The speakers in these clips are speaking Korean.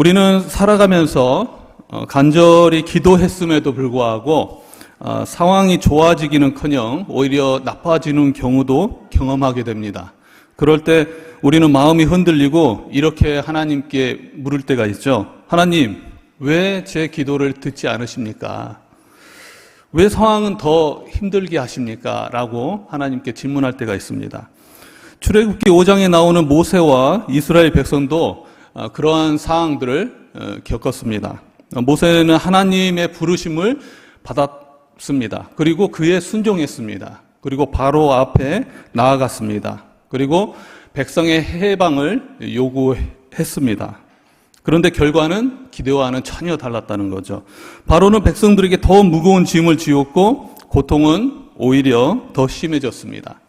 우리는 살아가면서 간절히 기도했음에도 불구하고 상황이 좋아지기는커녕 오히려 나빠지는 경우도 경험하게 됩니다. 그럴 때 우리는 마음이 흔들리고 이렇게 하나님께 물을 때가 있죠. 하나님, 왜 제 기도를 듣지 않으십니까? 왜 상황은 더 힘들게 하십니까? 라고 하나님께 질문할 때가 있습니다. 출애굽기 5장에 나오는 모세와 이스라엘 백성도 그러한 상황들을 겪었습니다. 모세는 하나님의 부르심을 받았습니다. 그리고 그에 순종했습니다. 그리고 바로 앞에 나아갔습니다. 그리고 백성의 해방을 요구했습니다. 그런데 결과는 기대와는 전혀 달랐다는 거죠. 바로는 백성들에게 더 무거운 짐을 지었고 고통은 오히려 더 심해졌습니다.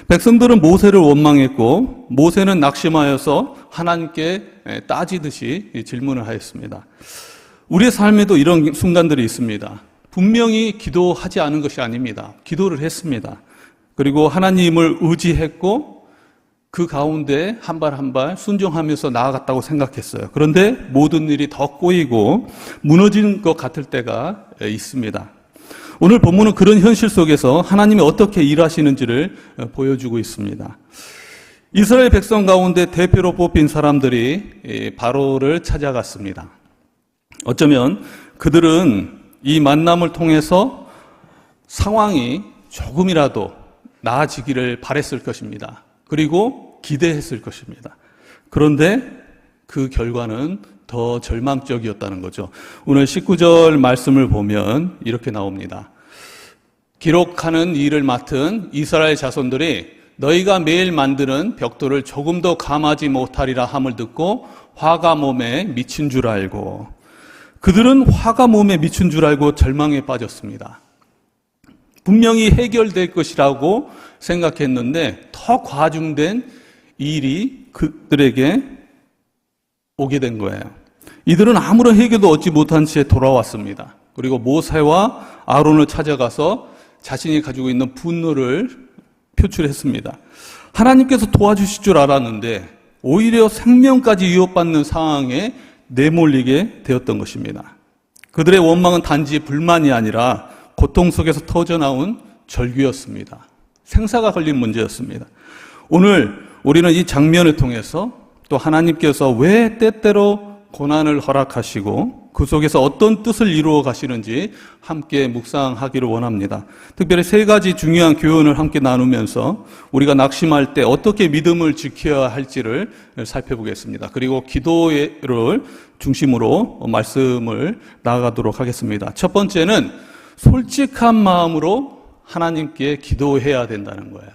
백성들은 모세를 원망했고 모세는 낙심하여서 하나님께 따지듯이 질문을 하였습니다. 우리의 삶에도 이런 순간들이 있습니다. 분명히 기도하지 않은 것이 아닙니다. 기도를 했습니다. 그리고 하나님을 의지했고 그 가운데 한 발 한 발 순종하면서 나아갔다고 생각했어요. 그런데 모든 일이 더 꼬이고 무너진 것 같을 때가 있습니다. 오늘 본문은 그런 현실 속에서 하나님이 어떻게 일하시는지를 보여주고 있습니다. 이스라엘 백성 가운데 대표로 뽑힌 사람들이 바로를 찾아갔습니다. 어쩌면 그들은 이 만남을 통해서 상황이 조금이라도 나아지기를 바랬을 것입니다. 그리고 기대했을 것입니다. 그런데 그 결과는 더 절망적이었다는 거죠. 오늘 19절 말씀을 보면 이렇게 나옵니다. 기록하는 일을 맡은 이스라엘 자손들이 너희가 매일 만드는 벽돌을 조금도 감하지 못하리라 함을 듣고 화가 몸에 미친 줄 알고, 그들은 화가 몸에 미친 줄 알고 절망에 빠졌습니다. 분명히 해결될 것이라고 생각했는데 더 과중된 일이 그들에게 오게 된 거예요. 이들은 아무런 해결도 얻지 못한 채 돌아왔습니다. 그리고 모세와 아론을 찾아가서 자신이 가지고 있는 분노를 표출했습니다. 하나님께서 도와주실 줄 알았는데 오히려 생명까지 위협받는 상황에 내몰리게 되었던 것입니다. 그들의 원망은 단지 불만이 아니라 고통 속에서 터져나온 절규였습니다. 생사가 걸린 문제였습니다. 오늘 우리는 이 장면을 통해서 또 하나님께서 왜 때때로 고난을 허락하시고 그 속에서 어떤 뜻을 이루어 가시는지 함께 묵상하기를 원합니다. 특별히 세 가지 중요한 교훈을 함께 나누면서 우리가 낙심할 때 어떻게 믿음을 지켜야 할지를 살펴보겠습니다. 그리고 기도를 중심으로 말씀을 나아가도록 하겠습니다. 첫 번째는 솔직한 마음으로 하나님께 기도해야 된다는 거예요.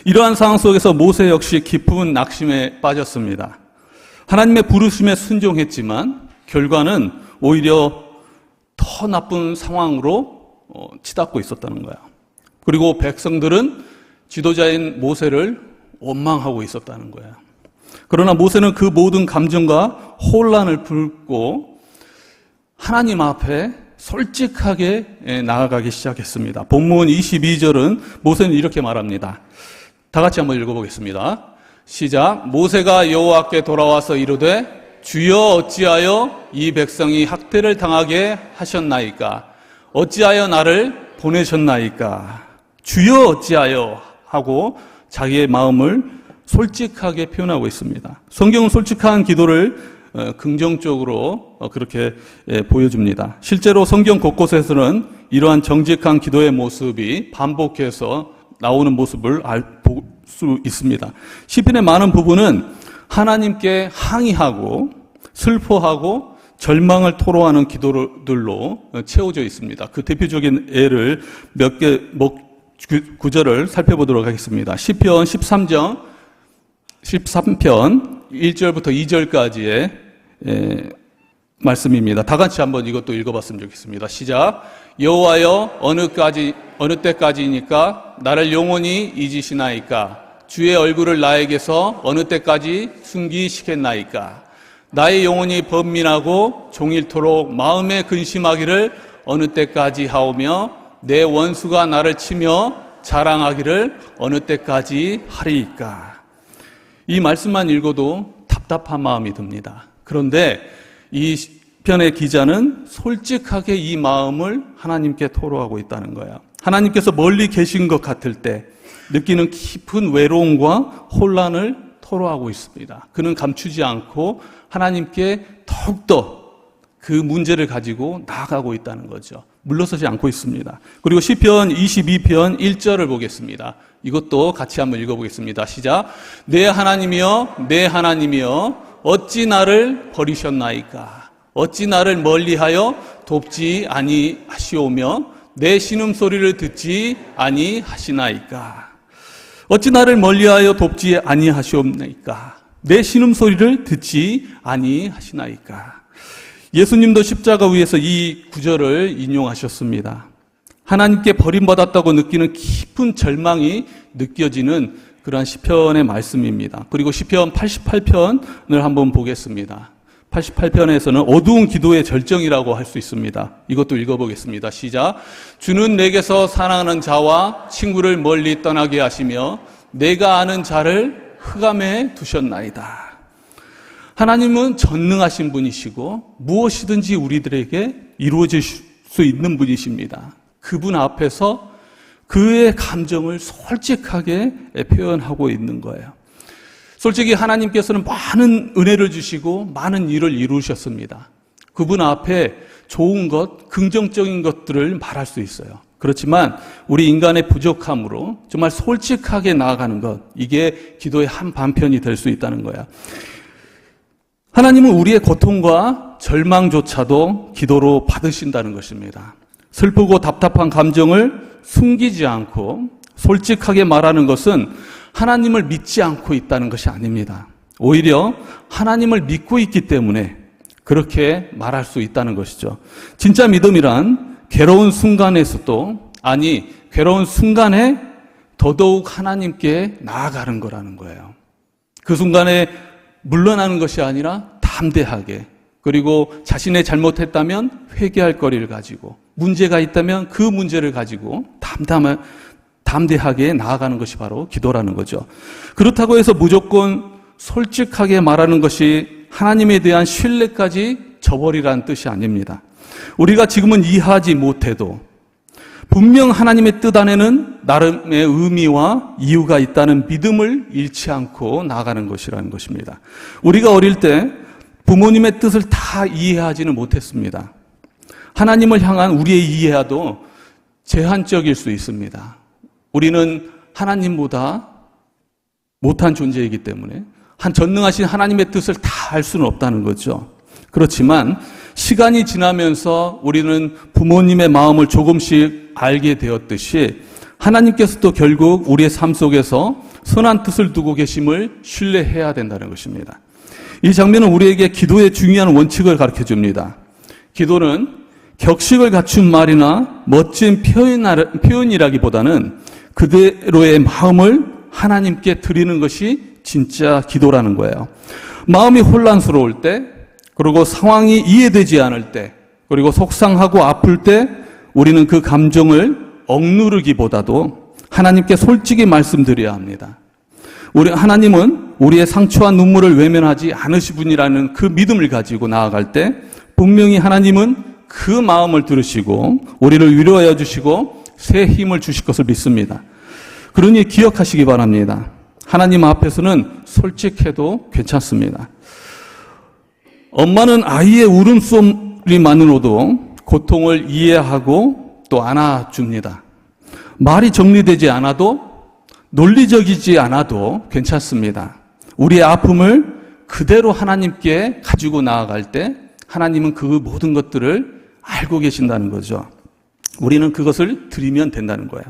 이러한 상황 속에서 모세 역시 깊은 낙심에 빠졌습니다. 하나님의 부르심에 순종했지만 결과는 오히려 더 나쁜 상황으로 치닫고 있었다는 거예요. 그리고 백성들은 지도자인 모세를 원망하고 있었다는 거예요. 그러나 모세는 그 모든 감정과 혼란을 품고 하나님 앞에 솔직하게 나아가기 시작했습니다. 본문 22절은 모세는 이렇게 말합니다. 다 같이 한번 읽어보겠습니다. 시작. 모세가 여호와께 돌아와서 이르되 주여 어찌하여 이 백성이 학대를 당하게 하셨나이까? 어찌하여 나를 보내셨나이까? 주여 어찌하여 하고 자기의 마음을 솔직하게 표현하고 있습니다. 성경은 솔직한 기도를 긍정적으로 그렇게 보여줍니다. 실제로 성경 곳곳에서는 이러한 정직한 기도의 모습이 반복해서 나오는 모습을 볼 수 있습니다. 시편의 많은 부분은 하나님께 항의하고 슬퍼하고 절망을 토로하는 기도들로 채워져 있습니다. 그 대표적인 예를 몇 개 구절을 살펴보도록 하겠습니다. 시편 13편 1절부터 2절까지의 말씀입니다. 다 같이 한번 이것도 읽어봤으면 좋겠습니다. 시작. 여호와여 어느 때까지니까 나를 영원히 잊으시나이까? 주의 얼굴을 나에게서 어느 때까지 숨기시겠나이까? 나의 영혼이 번민하고 종일토록 마음에 근심하기를 어느 때까지 하오며 내 원수가 나를 치며 자랑하기를 어느 때까지 하리이까? 이 말씀만 읽어도 답답한 마음이 듭니다. 그런데 이 시편의 기자는 솔직하게 이 마음을 하나님께 토로하고 있다는 거예요. 하나님께서 멀리 계신 것 같을 때 느끼는 깊은 외로움과 혼란을 토로하고 있습니다. 그는 감추지 않고 하나님께 더욱더 그 문제를 가지고 나아가고 있다는 거죠. 물러서지 않고 있습니다. 그리고 시편 22편 1절을 보겠습니다. 이것도 같이 한번 읽어보겠습니다. 시작. 내 하나님이여 내 하나님이여 어찌 나를 버리셨나이까. 어찌 나를 멀리하여 돕지 아니하시오며 내 신음소리를 듣지 아니하시나이까. 어찌 나를 멀리하여 돕지 아니하시옵나이까. 내 신음소리를 듣지 아니하시나이까. 예수님도 십자가 위에서 이 구절을 인용하셨습니다. 하나님께 버림받았다고 느끼는 깊은 절망이 느껴지는 그러한 시편의 말씀입니다. 그리고 시편 88편을 한번 보겠습니다. 88편에서는 어두운 기도의 절정이라고 할 수 있습니다. 이것도 읽어보겠습니다. 시작. 주는 내게서 사랑하는 자와 친구를 멀리 떠나게 하시며 내가 아는 자를 흑암에 두셨나이다. 하나님은 전능하신 분이시고 무엇이든지 우리들에게 이루어질 수 있는 분이십니다. 그분 앞에서 그의 감정을 솔직하게 표현하고 있는 거예요. 솔직히 하나님께서는 많은 은혜를 주시고 많은 일을 이루셨습니다. 그분 앞에 좋은 것, 긍정적인 것들을 말할 수 있어요. 그렇지만 우리 인간의 부족함으로 정말 솔직하게 나아가는 것, 이게 기도의 한 반편이 될 수 있다는 거야. 하나님은 우리의 고통과 절망조차도 기도로 받으신다는 것입니다. 슬프고 답답한 감정을 숨기지 않고 솔직하게 말하는 것은 하나님을 믿지 않고 있다는 것이 아닙니다. 오히려 하나님을 믿고 있기 때문에 그렇게 말할 수 있다는 것이죠. 진짜 믿음이란 괴로운 순간에서도, 괴로운 순간에 더더욱 하나님께 나아가는 거라는 거예요. 그 순간에 물러나는 것이 아니라 담대하게, 그리고 자신의 잘못했다면 회개할 거리를 가지고, 문제가 있다면 그 문제를 가지고 담대하게 나아가는 것이 바로 기도라는 거죠. 그렇다고 해서 무조건 솔직하게 말하는 것이 하나님에 대한 신뢰까지 저버리라는 뜻이 아닙니다. 우리가 지금은 이해하지 못해도 분명 하나님의 뜻 안에는 나름의 의미와 이유가 있다는 믿음을 잃지 않고 나아가는 것이라는 것입니다. 우리가 어릴 때 부모님의 뜻을 다 이해하지는 못했습니다. 하나님을 향한 우리의 이해도 제한적일 수 있습니다. 우리는 하나님보다 못한 존재이기 때문에 전능하신 하나님의 뜻을 다 알 수는 없다는 거죠. 그렇지만 시간이 지나면서 우리는 부모님의 마음을 조금씩 알게 되었듯이 하나님께서도 결국 우리의 삶 속에서 선한 뜻을 두고 계심을 신뢰해야 된다는 것입니다. 이 장면은 우리에게 기도의 중요한 원칙을 가르쳐 줍니다. 기도는 격식을 갖춘 말이나 멋진 표현이라기보다는 그대로의 마음을 하나님께 드리는 것이 진짜 기도라는 거예요. 마음이 혼란스러울 때, 그리고 상황이 이해되지 않을 때, 그리고 속상하고 아플 때 우리는 그 감정을 억누르기보다도 하나님께 솔직히 말씀드려야 합니다. 하나님은 우리의 상처와 눈물을 외면하지 않으신 분이라는 그 믿음을 가지고 나아갈 때 분명히 하나님은 그 마음을 들으시고 우리를 위로하여 주시고 새 힘을 주실 것을 믿습니다. 그러니 기억하시기 바랍니다. 하나님 앞에서는 솔직해도 괜찮습니다. 엄마는 아이의 울음소리만으로도 고통을 이해하고 또 안아줍니다. 말이 정리되지 않아도, 논리적이지 않아도 괜찮습니다. 우리의 아픔을 그대로 하나님께 가지고 나아갈 때 하나님은 그 모든 것들을 알고 계신다는 거죠. 우리는 그것을 드리면 된다는 거예요.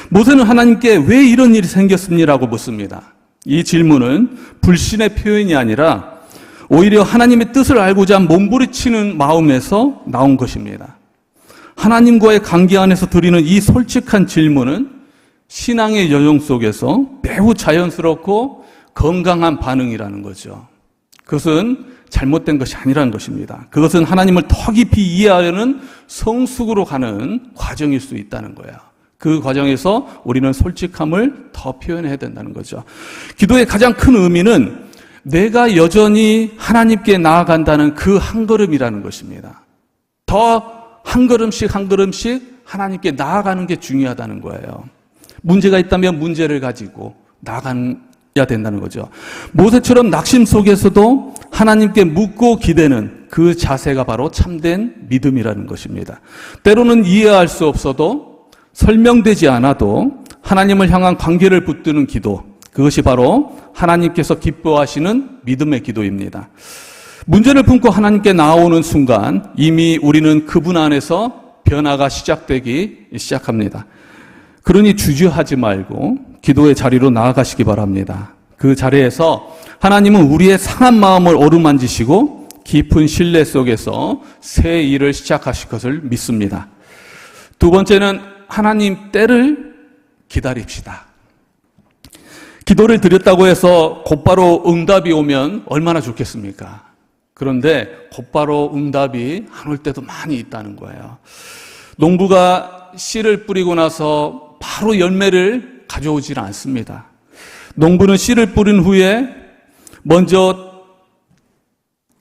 모세는 하나님께 왜 이런 일이 생겼습니다라고 묻습니다. 이 질문은 불신의 표현이 아니라 오히려 하나님의 뜻을 알고자 몸부리치는 마음에서 나온 것입니다. 하나님과의 관계 안에서 드리는 이 솔직한 질문은 신앙의 여정 속에서 매우 자연스럽고 건강한 반응이라는 거죠. 그것은 잘못된 것이 아니라는 것입니다. 그것은 하나님을 더 깊이 이해하려는 성숙으로 가는 과정일 수 있다는 거예요. 그 과정에서 우리는 솔직함을 더 표현해야 된다는 거죠. 기도의 가장 큰 의미는 내가 여전히 하나님께 나아간다는 그 한 걸음이라는 것입니다. 더 한 걸음씩 한 걸음씩 하나님께 나아가는 게 중요하다는 거예요. 문제가 있다면 문제를 가지고 나아가야 된다는 거죠. 모세처럼 낙심 속에서도 하나님께 묻고 기대는 그 자세가 바로 참된 믿음이라는 것입니다. 때로는 이해할 수 없어도 설명되지 않아도 하나님을 향한 관계를 붙드는 기도, 그것이 바로 하나님께서 기뻐하시는 믿음의 기도입니다. 문제를 품고 하나님께 나아오는 순간 이미 우리는 그분 안에서 변화가 시작되기 시작합니다. 그러니 주저하지 말고 기도의 자리로 나아가시기 바랍니다. 그 자리에서 하나님은 우리의 상한 마음을 어루만지시고 깊은 신뢰 속에서 새 일을 시작하실 것을 믿습니다. 두 번째는 하나님 때를 기다립시다. 기도를 드렸다고 해서 곧바로 응답이 오면 얼마나 좋겠습니까? 그런데 곧바로 응답이 안 올 때도 많이 있다는 거예요. 농부가 씨를 뿌리고 나서 바로 열매를 가져오질 않습니다. 농부는 씨를 뿌린 후에 먼저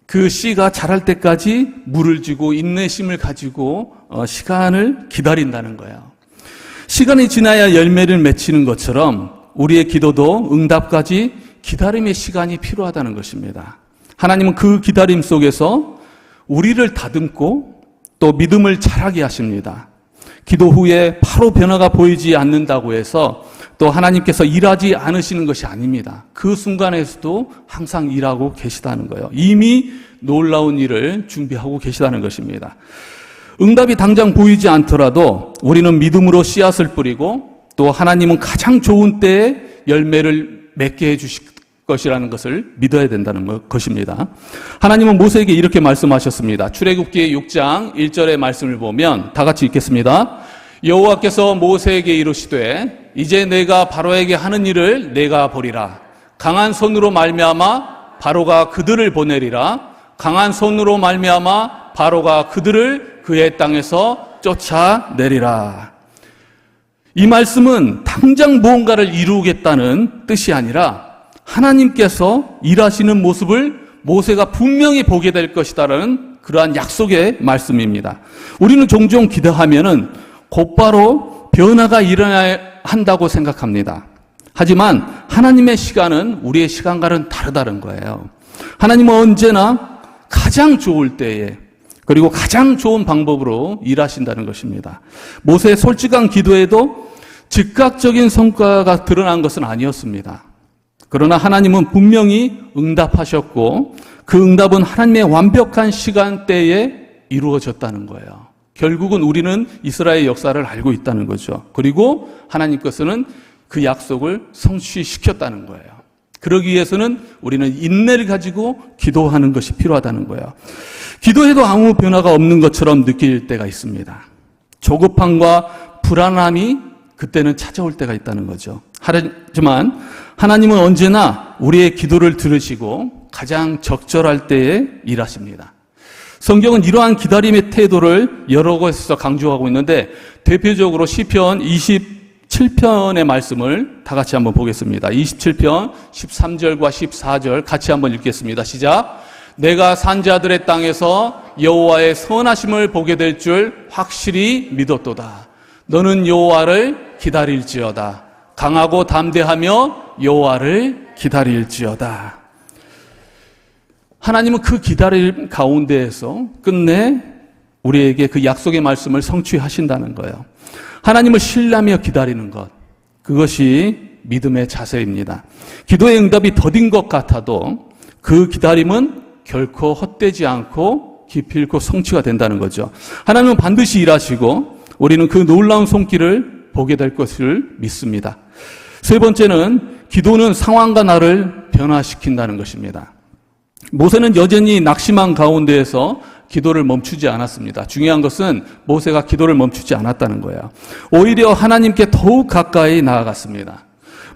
그 씨가 자랄 때까지 물을 주고 인내심을 가지고 시간을 기다린다는 거예요. 시간이 지나야 열매를 맺히는 것처럼 우리의 기도도 응답까지 기다림의 시간이 필요하다는 것입니다. 하나님은 그 기다림 속에서 우리를 다듬고 또 믿음을 자라게 하십니다. 기도 후에 바로 변화가 보이지 않는다고 해서 또 하나님께서 일하지 않으시는 것이 아닙니다. 그 순간에서도 항상 일하고 계시다는 거예요. 이미 놀라운 일을 준비하고 계시다는 것입니다. 응답이 당장 보이지 않더라도 우리는 믿음으로 씨앗을 뿌리고 또 하나님은 가장 좋은 때에 열매를 맺게 해주실 것이라는 것을 믿어야 된다는 것입니다. 하나님은 모세에게 이렇게 말씀하셨습니다. 출애굽기 6장 1절의 말씀을 보면 다 같이 읽겠습니다. 여호와께서 모세에게 이르시되 이제 내가 바로에게 하는 일을 내가 보리라. 강한 손으로 말미암아 바로가 그들을 보내리라. 강한 손으로 말미암아 바로가 그들을 그의 땅에서 쫓아내리라. 이 말씀은 당장 무언가를 이루겠다는 뜻이 아니라 하나님께서 일하시는 모습을 모세가 분명히 보게 될 것이다라는 그러한 약속의 말씀입니다. 우리는 종종 기도하면은 곧바로 변화가 일어나야 한다고 생각합니다. 하지만 하나님의 시간은 우리의 시간과는 다르다는 거예요. 하나님은 언제나 가장 좋을 때에 그리고 가장 좋은 방법으로 일하신다는 것입니다. 모세의 솔직한 기도에도 즉각적인 성과가 드러난 것은 아니었습니다. 그러나 하나님은 분명히 응답하셨고 그 응답은 하나님의 완벽한 시간대에 이루어졌다는 거예요. 결국은 우리는 이스라엘 역사를 알고 있다는 거죠. 그리고 하나님께서는 그 약속을 성취시켰다는 거예요. 그러기 위해서는 우리는 인내를 가지고 기도하는 것이 필요하다는 거예요. 기도해도 아무 변화가 없는 것처럼 느낄 때가 있습니다. 조급함과 불안함이 그때는 찾아올 때가 있다는 거죠. 하지만 하나님은 언제나 우리의 기도를 들으시고 가장 적절할 때에 일하십니다. 성경은 이러한 기다림의 태도를 여러 곳에서 강조하고 있는데 대표적으로 시편 27편의 말씀을 다 같이 한번 보겠습니다. 27편 13절과 14절 같이 한번 읽겠습니다. 시작. 내가 산자들의 땅에서 여호와의 선하심을 보게 될 줄 확실히 믿었도다. 너는 여호와를 기다릴지어다. 강하고 담대하며 여호와를 기다릴지어다. 하나님은 그 기다림 가운데에서 끝내 우리에게 그 약속의 말씀을 성취하신다는 거예요. 하나님을 신뢰하며 기다리는 것, 그것이 믿음의 자세입니다. 기도의 응답이 더딘 것 같아도 그 기다림은 결코 헛되지 않고 기필코 성취가 된다는 거죠. 하나님은 반드시 일하시고 우리는 그 놀라운 손길을 보게 될 것을 믿습니다. 세 번째는 기도는 상황과 나를 변화시킨다는 것입니다. 모세는 여전히 낙심한 가운데에서 기도를 멈추지 않았습니다. 중요한 것은 모세가 기도를 멈추지 않았다는 거예요. 오히려 하나님께 더욱 가까이 나아갔습니다.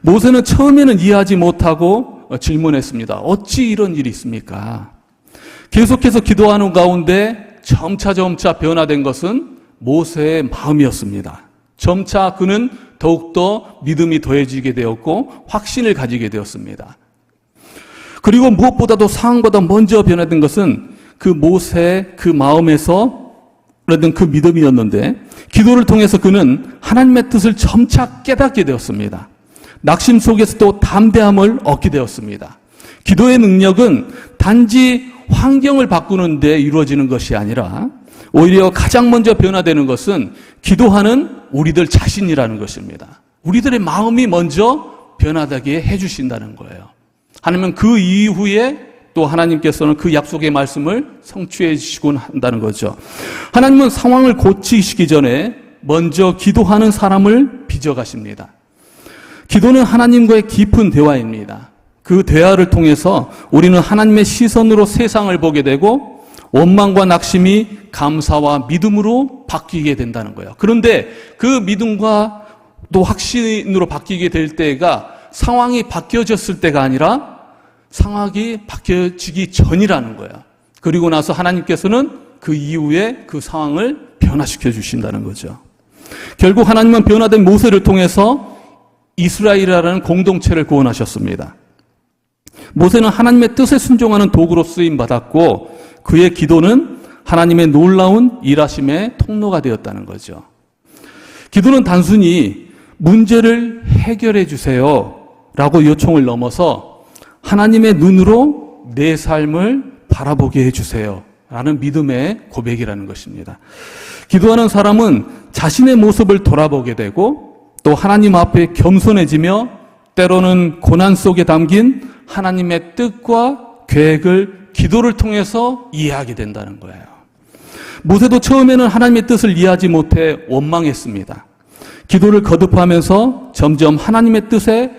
모세는 처음에는 이해하지 못하고 질문했습니다. 어찌 이런 일이 있습니까? 계속해서 기도하는 가운데 점차 변화된 것은 모세의 마음이었습니다. 점차 그는 더욱더 믿음이 더해지게 되었고 확신을 가지게 되었습니다. 그리고 무엇보다도 상황보다 먼저 변화된 것은 그 모세의 그 마음에서 얻은 그 믿음이었는데, 기도를 통해서 그는 하나님의 뜻을 점차 깨닫게 되었습니다. 낙심 속에서도 담대함을 얻게 되었습니다. 기도의 능력은 단지 환경을 바꾸는 데 이루어지는 것이 아니라 오히려 가장 먼저 변화되는 것은 기도하는 우리들 자신이라는 것입니다. 우리들의 마음이 먼저 변화되게 해주신다는 거예요. 하나님은 그 이후에 또 하나님께서는 그 약속의 말씀을 성취해 주시곤 한다는 거죠. 하나님은 상황을 고치시기 전에 먼저 기도하는 사람을 빚어가십니다. 기도는 하나님과의 깊은 대화입니다. 그 대화를 통해서 우리는 하나님의 시선으로 세상을 보게 되고 원망과 낙심이 감사와 믿음으로 바뀌게 된다는 거예요. 그런데 그 믿음과 또 확신으로 바뀌게 될 때가 상황이 바뀌어졌을 때가 아니라 상황이 바뀌어지기 전이라는 거예요. 그리고 나서 하나님께서는 그 이후에 그 상황을 변화시켜 주신다는 거죠. 결국 하나님은 변화된 모세를 통해서 이스라엘이라는 공동체를 구원하셨습니다. 모세는 하나님의 뜻에 순종하는 도구로 쓰임받았고 그의 기도는 하나님의 놀라운 일하심의 통로가 되었다는 거죠. 기도는 단순히 문제를 해결해 주세요 라고 요청을 넘어서 하나님의 눈으로 내 삶을 바라보게 해주세요 라는 믿음의 고백이라는 것입니다. 기도하는 사람은 자신의 모습을 돌아보게 되고 또 하나님 앞에 겸손해지며 때로는 고난 속에 담긴 하나님의 뜻과 계획을 기도를 통해서 이해하게 된다는 거예요. 모세도 처음에는 하나님의 뜻을 이해하지 못해 원망했습니다. 기도를 거듭하면서 점점 하나님의 뜻에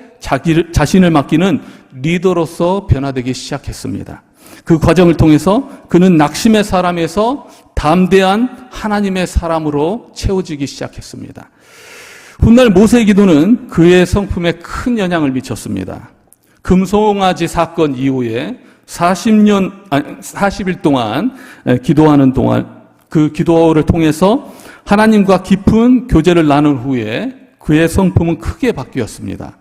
자신을 맡기는 리더로서 변화되기 시작했습니다. 그 과정을 통해서 그는 낙심의 사람에서 담대한 하나님의 사람으로 채워지기 시작했습니다. 훗날 모세의 기도는 그의 성품에 큰 영향을 미쳤습니다. 금송아지 사건 이후에 40일 동안 기도하는 동안 그 기도를 통해서 하나님과 깊은 교제를 나눈 후에 그의 성품은 크게 바뀌었습니다.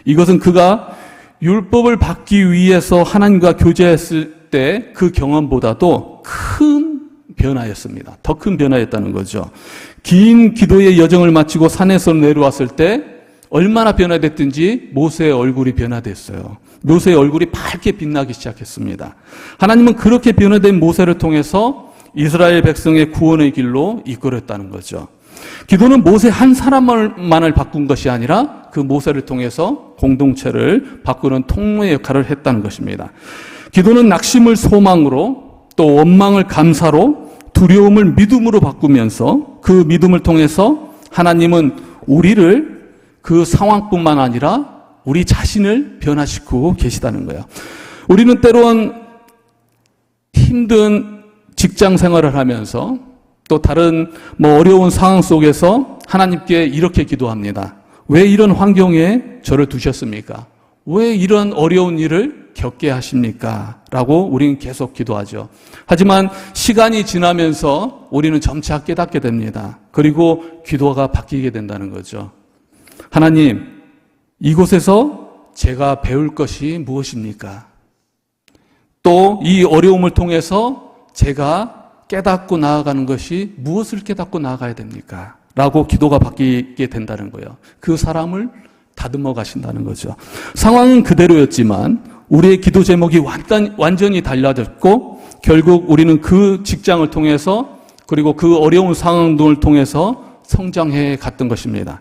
이것은 그가 율법을 받기 위해서 하나님과 교제했을 때 그 경험보다도 큰 변화였습니다. 더 큰 변화였다는 거죠. 긴 기도의 여정을 마치고 산에서 내려왔을 때 얼마나 변화됐든지 모세의 얼굴이 변화됐어요. 모세의 얼굴이 밝게 빛나기 시작했습니다. 하나님은 그렇게 변화된 모세를 통해서 이스라엘 백성의 구원의 길로 이끌었다는 거죠. 기도는 모세 한 사람만을 바꾼 것이 아니라 그 모세를 통해서 공동체를 바꾸는 통로의 역할을 했다는 것입니다. 기도는 낙심을 소망으로 또 원망을 감사로 두려움을 믿음으로 바꾸면서 그 믿음을 통해서 하나님은 우리를 그 상황뿐만 아니라 우리 자신을 변화시키고 계시다는 거예요. 우리는 때론 힘든 직장 생활을 하면서 또 다른 어려운 상황 속에서 하나님께 이렇게 기도합니다. 왜 이런 환경에 저를 두셨습니까? 왜 이런 어려운 일을 겪게 하십니까? 라고 우리는 계속 기도하죠. 하지만 시간이 지나면서 우리는 점차 깨닫게 됩니다. 그리고 기도가 바뀌게 된다는 거죠. 하나님, 이곳에서 제가 배울 것이 무엇입니까? 또 이 어려움을 통해서 제가 깨닫고 나아가는 것이 무엇을 깨닫고 나아가야 됩니까? 라고 기도가 바뀌게 된다는 거예요. 그 사람을 다듬어 가신다는 거죠. 상황은 그대로였지만 우리의 기도 제목이 완전히 달라졌고 결국 우리는 그 직장을 통해서 그리고 그 어려운 상황들을 통해서 성장해 갔던 것입니다.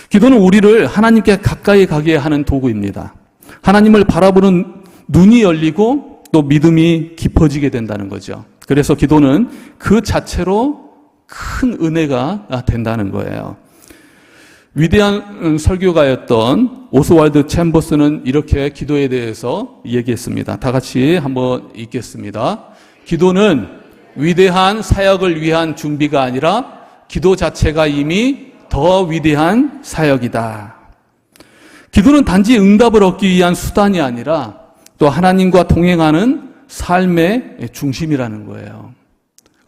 기도는 우리를 하나님께 가까이 가게 하는 도구입니다. 하나님을 바라보는 눈이 열리고 또 믿음이 깊어지게 된다는 거죠. 그래서 기도는 그 자체로 큰 은혜가 된다는 거예요. 위대한 설교가였던 오스왈드 챔버스는 이렇게 기도에 대해서 얘기했습니다. 다 같이 한번 읽겠습니다. 기도는 위대한 사역을 위한 준비가 아니라 기도 자체가 이미 더 위대한 사역이다. 기도는 단지 응답을 얻기 위한 수단이 아니라 또 하나님과 동행하는 삶의 중심이라는 거예요.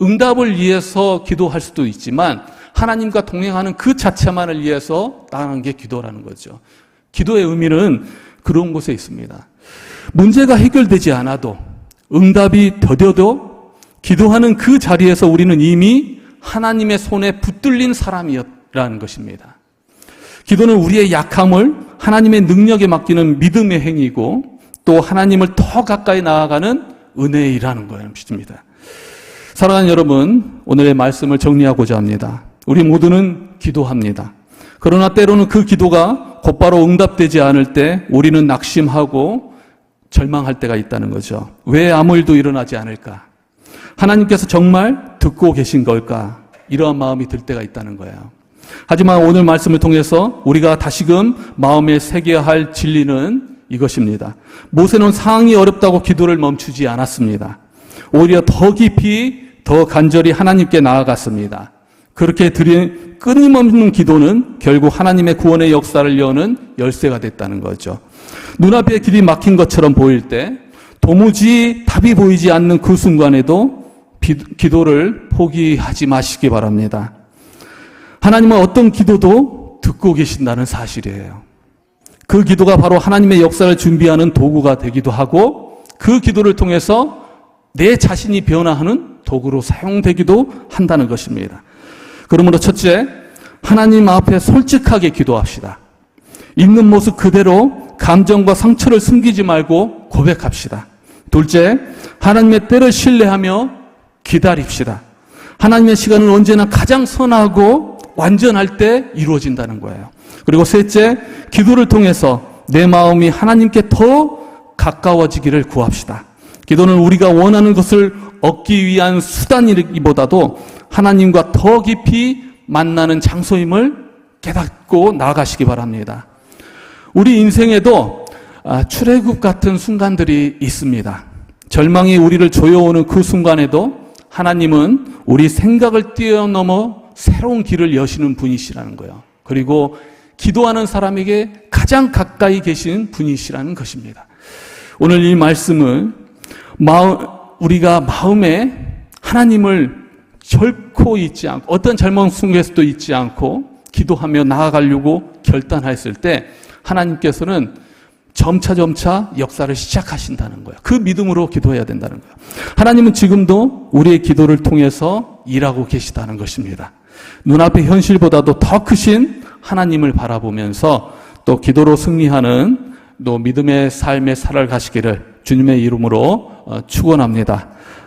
응답을 위해서 기도할 수도 있지만 하나님과 동행하는 그 자체만을 위해서 나아가는 게 기도라는 거죠. 기도의 의미는 그런 곳에 있습니다. 문제가 해결되지 않아도 응답이 더뎌도 기도하는 그 자리에서 우리는 이미 하나님의 손에 붙들린 사람이었라는 것입니다. 기도는 우리의 약함을 하나님의 능력에 맡기는 믿음의 행위고 또 하나님을 더 가까이 나아가는 은혜의 일하는 것입니다. 사랑하는 여러분, 오늘의 말씀을 정리하고자 합니다. 우리 모두는 기도합니다. 그러나 때로는 그 기도가 곧바로 응답되지 않을 때 우리는 낙심하고 절망할 때가 있다는 거죠. 왜 아무 일도 일어나지 않을까? 하나님께서 정말 듣고 계신 걸까? 이러한 마음이 들 때가 있다는 거예요. 하지만 오늘 말씀을 통해서 우리가 다시금 마음에 새겨야 할 진리는 이것입니다. 모세는 상황이 어렵다고 기도를 멈추지 않았습니다. 오히려 더 깊이 더 간절히 하나님께 나아갔습니다. 그렇게 드린 끊임없는 기도는 결국 하나님의 구원의 역사를 여는 열쇠가 됐다는 거죠. 눈앞에 길이 막힌 것처럼 보일 때 도무지 답이 보이지 않는 그 순간에도 기도를 포기하지 마시기 바랍니다. 하나님은 어떤 기도도 듣고 계신다는 사실이에요. 그 기도가 바로 하나님의 역사를 준비하는 도구가 되기도 하고 그 기도를 통해서 내 자신이 변화하는 도구로 사용되기도 한다는 것입니다. 그러므로 첫째, 하나님 앞에 솔직하게 기도합시다. 있는 모습 그대로 감정과 상처를 숨기지 말고 고백합시다. 둘째, 하나님의 때를 신뢰하며 기다립시다. 하나님의 시간은 언제나 가장 선하고 완전할 때 이루어진다는 거예요. 그리고 셋째, 기도를 통해서 내 마음이 하나님께 더 가까워지기를 구합시다. 기도는 우리가 원하는 것을 얻기 위한 수단이기보다도 하나님과 더 깊이 만나는 장소임을 깨닫고 나아가시기 바랍니다. 우리 인생에도 출애굽 같은 순간들이 있습니다. 절망이 우리를 조여오는 그 순간에도 하나님은 우리 생각을 뛰어넘어 새로운 길을 여시는 분이시라는 거예요. 그리고 기도하는 사람에게 가장 가까이 계신 분이시라는 것입니다. 오늘 이 말씀을 우리가 마음에 하나님을 결코 잊지 않고 어떤 절망 속에서도 잊지 않고 기도하며 나아가려고 결단했을 때 하나님께서는 점차 역사를 시작하신다는 거예요. 그 믿음으로 기도해야 된다는 거예요. 하나님은 지금도 우리의 기도를 통해서 일하고 계시다는 것입니다. 눈앞의 현실보다도 더 크신 하나님을 바라보면서 또 기도로 승리하는 또 믿음의 삶의 살아가시기를 주님의 이름으로 축원합니다.